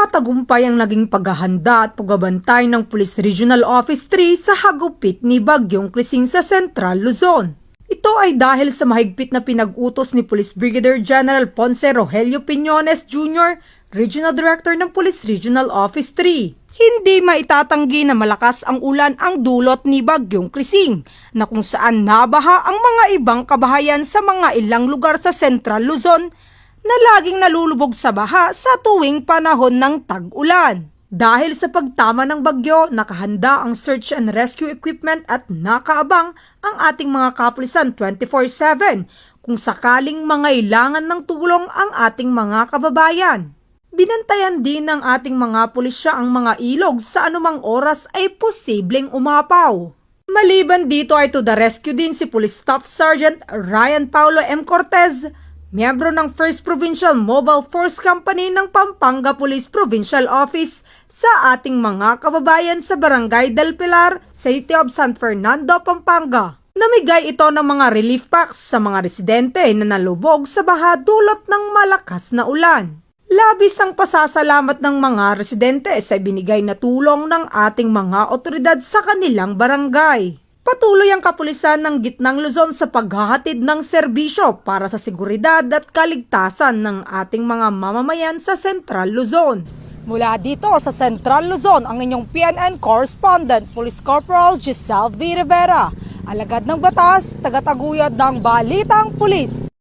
Matagumpay ang naging paghahanda at pagbabantay ng Police Regional Office 3 sa hagupit ni Bagyong Krising sa Central Luzon. Ito ay dahil sa mahigpit na pinag-utos ni Police Brigadier General Ponce Rogelio Piñones Jr., Regional Director ng Police Regional Office 3. Hindi maitatanggi na malakas ang ulan ang dulot ni Bagyong Krising, na kung saan nabaha ang mga ibang kabahayan sa mga ilang lugar sa Central Luzon na laging nalulubog sa baha sa tuwing panahon ng tag-ulan. Dahil sa pagtama ng bagyo, nakahanda ang search and rescue equipment at nakaabang ang ating mga kapulisan 24/7 kung sakaling mangailangan ng tulong ang ating mga kababayan. Binantayan din ng ating mga pulisya ang mga ilog sa anumang oras ay posibleng umapaw. Maliban dito ay to the rescue din si Police Staff Sergeant Ryan Paulo M. Cortez, miyembro ng 1st Provincial Mobile Force Company ng Pampanga Police Provincial Office sa ating mga kababayan sa Barangay del Pilar, City of San Fernando, Pampanga. Namigay ito ng mga relief packs sa mga residente na nalubog sa baha dulot ng malakas na ulan. Labis ang pasasalamat ng mga residente sa binigay na tulong ng ating mga otoridad sa kanilang barangay. Patuloy ang kapulisan ng Gitnang Luzon sa paghahatid ng serbisyo para sa seguridad at kaligtasan ng ating mga mamamayan sa Central Luzon. Mula dito sa Central Luzon, ang inyong PNN correspondent, Police Corporal Giselle V. Rivera, alagad ng batas, tagataguyod ng Balitang Pulis.